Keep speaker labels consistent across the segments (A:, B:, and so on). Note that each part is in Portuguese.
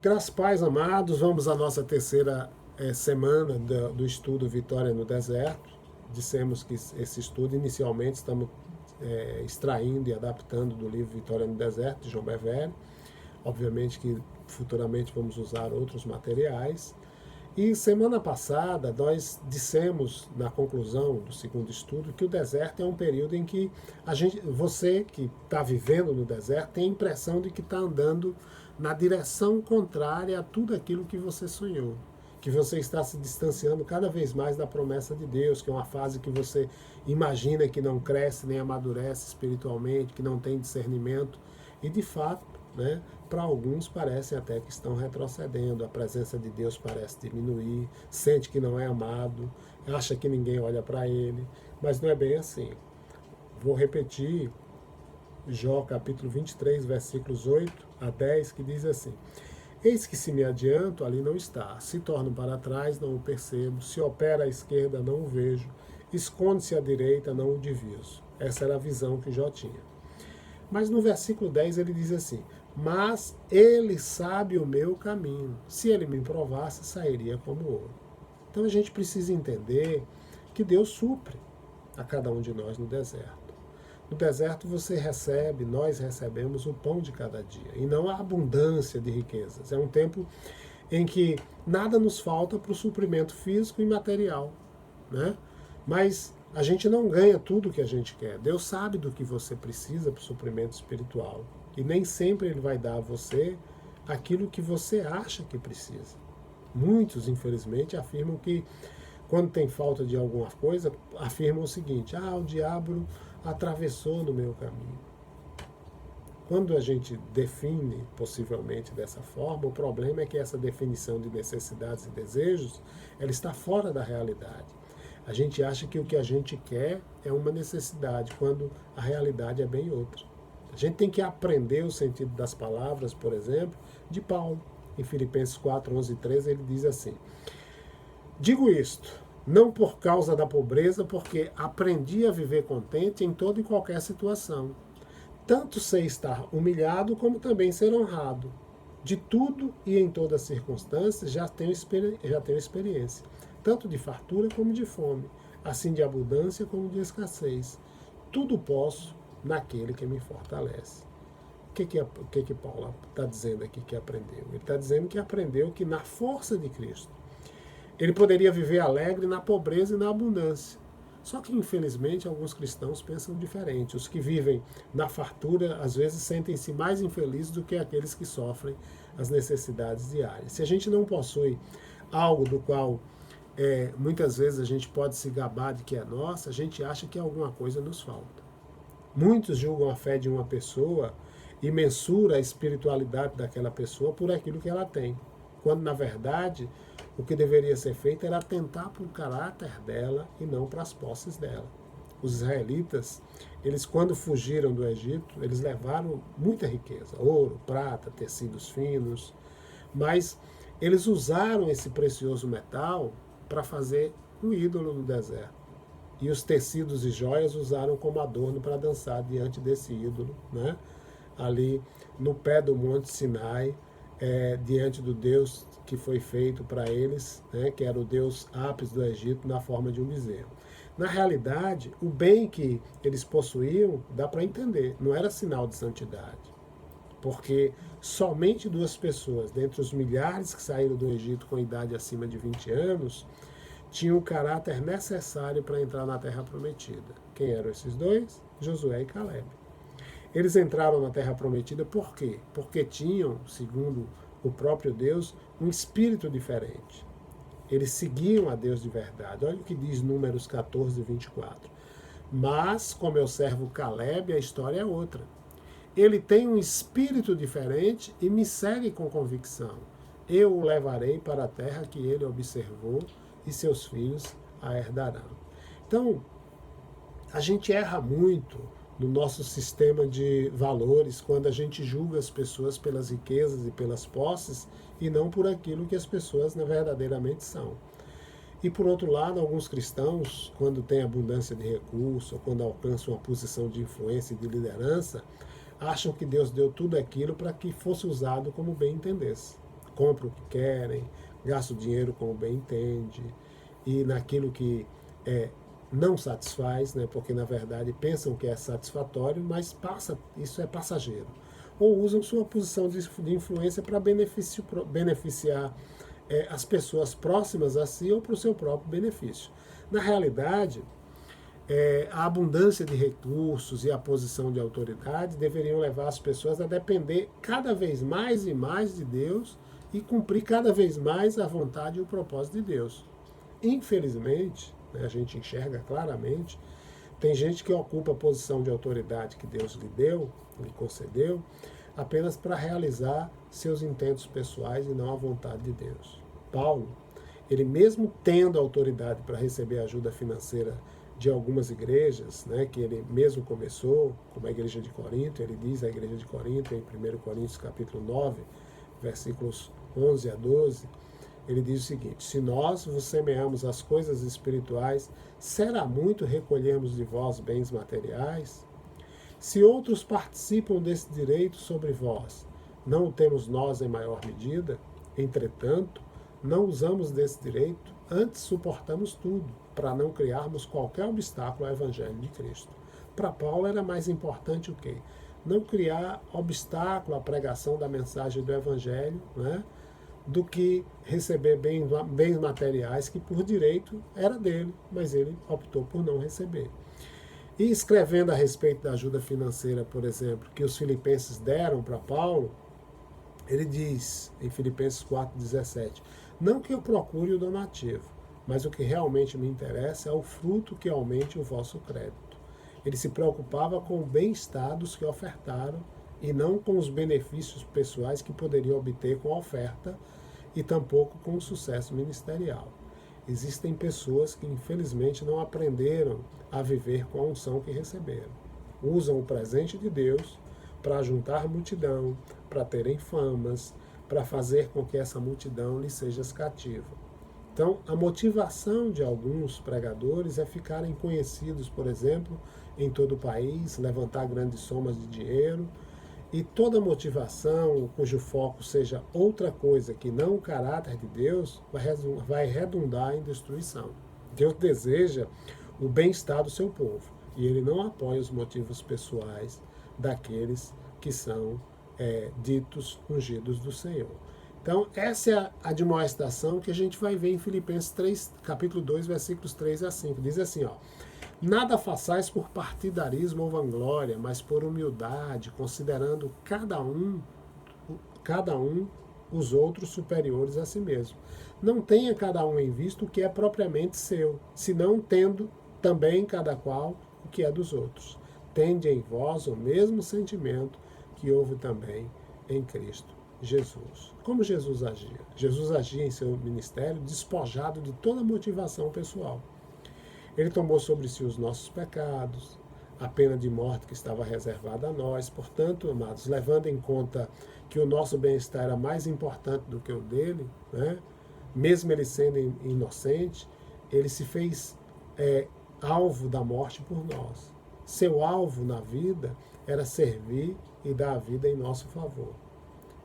A: Graças pais amados, vamos à nossa terceira semana do estudo Vitória no Deserto. Dissemos que esse estudo, inicialmente, estamos extraindo e adaptando do livro Vitória no Deserto, de João Bevere. Obviamente que futuramente vamos usar outros materiais. E semana passada nós dissemos, na conclusão do segundo estudo, que o deserto é um período em que você que está vivendo no deserto tem a impressão de que está andando na direção contrária a tudo aquilo que você sonhou, que você está se distanciando cada vez mais da promessa de Deus, que é uma fase que você imagina que não cresce nem amadurece espiritualmente, que não tem discernimento, e de fato, né, para alguns parece até que estão retrocedendo, a presença de Deus parece diminuir, sente que não é amado, acha que ninguém olha para ele, mas não é bem assim. Vou repetir Jó capítulo 23, versículos 8 a 10, que diz assim: Eis que se me adianto, ali não está, se torno para trás, não o percebo, se opera à esquerda, não o vejo, esconde-se à direita, não o diviso. Essa era a visão que Jó tinha. Mas no versículo 10 ele diz assim: Mas ele sabe o meu caminho, se ele me provasse, sairia como ouro. Então a gente precisa entender que Deus supre a cada um de nós no deserto. No deserto você recebe, nós recebemos o pão de cada dia, e não a abundância de riquezas. É um tempo em que nada nos falta para o suprimento físico e material, né? Mas a gente não ganha tudo o que a gente quer. Deus sabe do que você precisa para o suprimento espiritual. E nem sempre Ele vai dar a você aquilo que você acha que precisa. Muitos, infelizmente, afirmam que quando tem falta de alguma coisa, afirmam o seguinte: o diabo atravessou no meu caminho. Quando a gente define, possivelmente dessa forma, o problema é que essa definição de necessidades e desejos, ela está fora da realidade. A gente acha que o que a gente quer é uma necessidade, quando a realidade é bem outra. A gente tem que aprender o sentido das palavras, por exemplo, de Paulo. Em Filipenses 4, 11 e 13, ele diz assim: Digo isto, não por causa da pobreza, porque aprendi a viver contente em toda e qualquer situação. Tanto sei estar humilhado, como também ser honrado. De tudo e em todas as circunstâncias já tenho experiência, tanto de fartura como de fome, assim de abundância como de escassez. Tudo posso naquele que me fortalece. O que Paulo está dizendo aqui que aprendeu? Ele está dizendo que aprendeu que na força de Cristo ele poderia viver alegre na pobreza e na abundância. Só que, infelizmente, alguns cristãos pensam diferente. Os que vivem na fartura, às vezes, sentem-se mais infelizes do que aqueles que sofrem as necessidades diárias. Se a gente não possui algo do qual muitas vezes a gente pode se gabar de que é nossa, a gente acha que alguma coisa nos falta. Muitos julgam a fé de uma pessoa e mensura a espiritualidade daquela pessoa por aquilo que ela tem, quando, na verdade, o que deveria ser feito era atentar para o caráter dela e não para as posses dela. Os israelitas, eles quando fugiram do Egito, eles levaram muita riqueza, ouro, prata, tecidos finos, mas eles usaram esse precioso metal para fazer um ídolo no deserto. E os tecidos e joias usaram como adorno para dançar diante desse ídolo, né? Ali no pé do Monte Sinai, diante do Deus que foi feito para eles, né, que era o Deus Apis do Egito, na forma de um bezerro. Na realidade, o bem que eles possuíam, dá para entender, não era sinal de santidade. Porque somente 2 pessoas, dentre os milhares que saíram do Egito com idade acima de 20 anos, tinham o caráter necessário para entrar na Terra Prometida. Quem eram esses 2? Josué e Caleb. Eles entraram na Terra Prometida por quê? Porque tinham, segundo o próprio Deus, um espírito diferente. Eles seguiam a Deus de verdade. Olha o que diz Números 14, 24. Mas, com meu servo Caleb, a história é outra. Ele tem um espírito diferente e me segue com convicção. Eu o levarei para a terra que ele observou e seus filhos a herdarão. Então, a gente erra muito no nosso sistema de valores quando a gente julga as pessoas pelas riquezas e pelas posses e não por aquilo que as pessoas verdadeiramente são. E por outro lado, alguns cristãos, quando têm abundância de recursos ou quando alcançam uma posição de influência e de liderança, acham que Deus deu tudo aquilo para que fosse usado como bem entendesse. compram o que querem, gastam dinheiro como bem entende, e naquilo que não satisfaz, né, porque na verdade pensam que é satisfatório, mas isso é passageiro. Ou usam sua posição de influência para beneficiar as pessoas próximas a si ou para o seu próprio benefício. Na realidade, a abundância de recursos e a posição de autoridade deveriam levar as pessoas a depender cada vez mais e mais de Deus e cumprir cada vez mais a vontade e o propósito de Deus. Infelizmente, né, a gente enxerga claramente, tem gente que ocupa a posição de autoridade que Deus lhe deu, lhe concedeu, apenas para realizar seus intentos pessoais e não a vontade de Deus. Paulo, ele mesmo tendo autoridade para receber ajuda financeira de algumas igrejas, né, que ele mesmo começou, como a igreja de Corinto, ele diz a igreja de Corinto em 1 Coríntios capítulo 9, versículos 11 a 12, ele diz o seguinte: se nós vos semeamos as coisas espirituais, será muito recolhermos de vós bens materiais? Se outros participam desse direito sobre vós, não o temos nós em maior medida? Entretanto, não usamos desse direito, antes suportamos tudo, para não criarmos qualquer obstáculo ao Evangelho de Cristo. Para Paulo era mais importante o quê? Não criar obstáculo à pregação da mensagem do Evangelho, né, do que receber bens materiais que por direito era dele, mas ele optou por não receber. E escrevendo a respeito da ajuda financeira, por exemplo, que os filipenses deram para Paulo, ele diz em Filipenses 4,17, não que eu procure o donativo, mas o que realmente me interessa é o fruto que aumente o vosso crédito. Ele se preocupava com o bem-estar dos que ofertaram e não com os benefícios pessoais que poderiam obter com a oferta e tampouco com o sucesso ministerial. Existem pessoas que infelizmente não aprenderam a viver com a unção que receberam. Usam o presente de Deus para juntar multidão, para terem famas, para fazer com que essa multidão lhe seja cativa. Então, a motivação de alguns pregadores é ficarem conhecidos, por exemplo, em todo o país, levantar grandes somas de dinheiro, e toda motivação cujo foco seja outra coisa que não o caráter de Deus vai redundar em destruição. Deus deseja o bem-estar do seu povo e ele não apoia os motivos pessoais daqueles que são ditos ungidos do Senhor. Então, essa é a admoestação que a gente vai ver em Filipenses 3, capítulo 2, versículos 3 a 5. Diz assim, ó: nada façais por partidarismo ou vanglória, mas por humildade, considerando cada um os outros superiores a si mesmo. Não tenha cada um em vista o que é propriamente seu, senão tendo também cada qual o que é dos outros. Tende em vós o mesmo sentimento que houve também em Cristo Jesus. Como Jesus agia? Jesus agia em seu ministério despojado de toda motivação pessoal. Ele tomou sobre si os nossos pecados, a pena de morte que estava reservada a nós. Portanto, amados, levando em conta que o nosso bem-estar era mais importante do que o dele, né? Mesmo ele sendo inocente, ele se fez alvo da morte por nós. Seu alvo na vida era servir e dar a vida em nosso favor.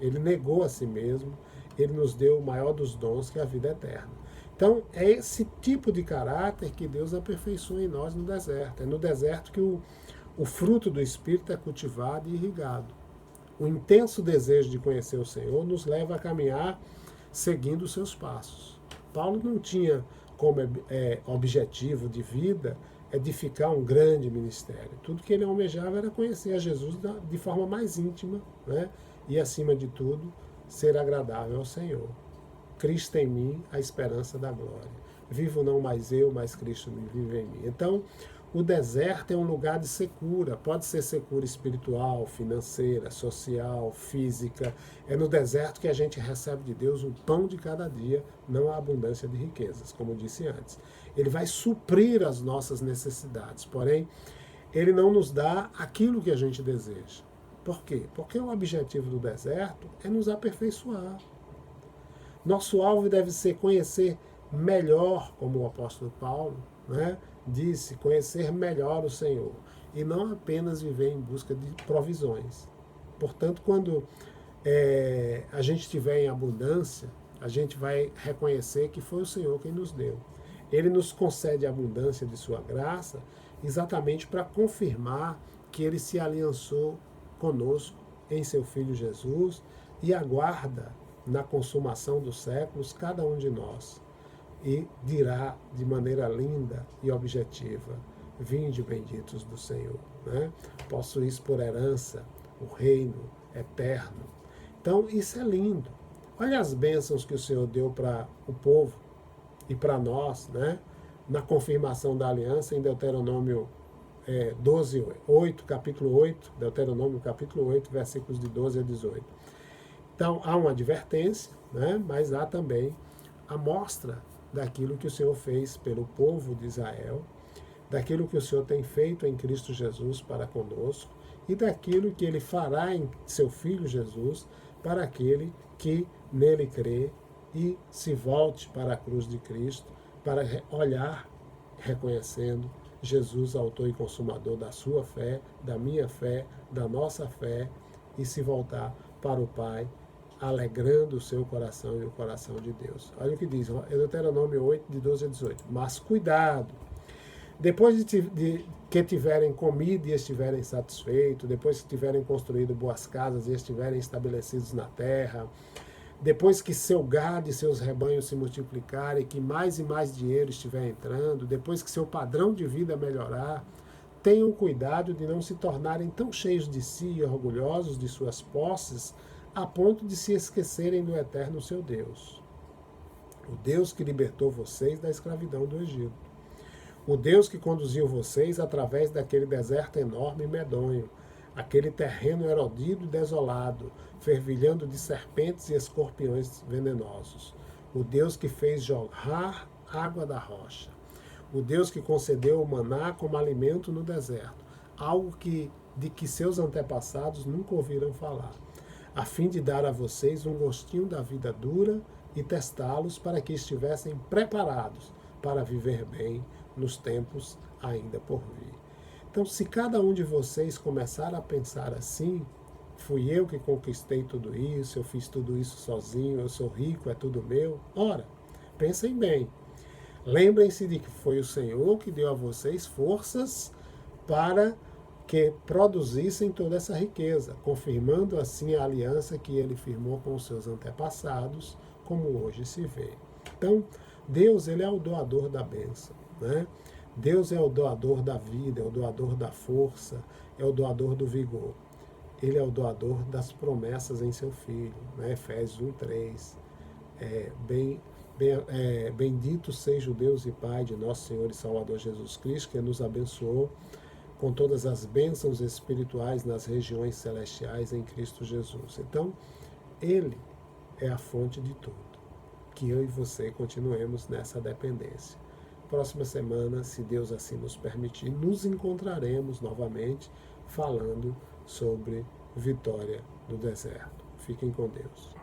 A: Ele negou a si mesmo, ele nos deu o maior dos dons, que é a vida eterna. Então, é esse tipo de caráter que Deus aperfeiçoa em nós no deserto. É no deserto que o fruto do Espírito é cultivado e irrigado. O intenso desejo de conhecer o Senhor nos leva a caminhar seguindo os seus passos. Paulo não tinha como objetivo de vida edificar um grande ministério. Tudo que ele almejava era conhecer a Jesus de forma mais íntima, né? E, acima de tudo, ser agradável ao Senhor. Cristo em mim, a esperança da glória. Vivo não mais eu, mas Cristo vive em mim. Então, o deserto é um lugar de secura. Pode ser secura espiritual, financeira, social, física. É no deserto que a gente recebe de Deus o pão de cada dia, não a abundância de riquezas, como disse antes. Ele vai suprir as nossas necessidades, porém, ele não nos dá aquilo que a gente deseja. Por quê? Porque o objetivo do deserto é nos aperfeiçoar. Nosso alvo deve ser conhecer melhor, como o apóstolo Paulo, né, disse, conhecer melhor o Senhor, e não apenas viver em busca de provisões. Portanto, quando a gente tiver em abundância, a gente vai reconhecer que foi o Senhor quem nos deu. Ele nos concede a abundância de sua graça exatamente para confirmar que ele se aliançou conosco em seu Filho Jesus e aguarda na consumação dos séculos cada um de nós e dirá de maneira linda e objetiva: vinde benditos do Senhor. Né? Possuís por herança o reino eterno. Então isso é lindo. Olha as bênçãos que o Senhor deu para o povo e para nós, né? Na confirmação da aliança em Deuteronômio 8, capítulo 8, Deuteronômio capítulo 8, versículos de 12 a 18. Então há uma advertência, né? Mas há também a mostra daquilo que o Senhor fez pelo povo de Israel, daquilo que o Senhor tem feito em Cristo Jesus para conosco e daquilo que Ele fará em seu Filho Jesus para aquele que nele crê e se volte para a cruz de Cristo para olhar reconhecendo Jesus, autor e consumador da sua fé, da minha fé, da nossa fé, e se voltar para o Pai, alegrando o seu coração e o coração de Deus. Olha o que diz, Deuteronômio 8, de 12 a 18. Mas cuidado, depois de que tiverem comido e estiverem satisfeitos, depois que tiverem construído boas casas e estiverem estabelecidos na terra, depois que seu gado e seus rebanhos se multiplicarem, que mais e mais dinheiro estiver entrando, depois que seu padrão de vida melhorar, tenham cuidado de não se tornarem tão cheios de si e orgulhosos de suas posses, a ponto de se esquecerem do eterno seu Deus. O Deus que libertou vocês da escravidão do Egito. O Deus que conduziu vocês através daquele deserto enorme e medonho, aquele terreno erodido e desolado, fervilhando de serpentes e escorpiões venenosos. O Deus que fez jorrar água da rocha. O Deus que concedeu o maná como alimento no deserto, algo de que seus antepassados nunca ouviram falar, a fim de dar a vocês um gostinho da vida dura e testá-los para que estivessem preparados para viver bem nos tempos ainda por vir. Então, se cada um de vocês começar a pensar assim, fui eu que conquistei tudo isso, eu fiz tudo isso sozinho, eu sou rico, é tudo meu. Ora, pensem bem. Lembrem-se de que foi o Senhor que deu a vocês forças para que produzissem toda essa riqueza, confirmando assim a aliança que ele firmou com os seus antepassados, como hoje se vê. Então, Deus, ele é o doador da bênção, né? Deus é o doador da vida, é o doador da força, é o doador do vigor. Ele é o doador das promessas em seu Filho, né? Efésios 1:3. Bendito seja o Deus e Pai de nosso Senhor e Salvador Jesus Cristo, que nos abençoou com todas as bênçãos espirituais nas regiões celestiais em Cristo Jesus. Então, Ele é a fonte de tudo. Que eu e você continuemos nessa dependência. Próxima semana, se Deus assim nos permitir, nos encontraremos novamente falando sobre Vitória no Deserto. Fiquem com Deus.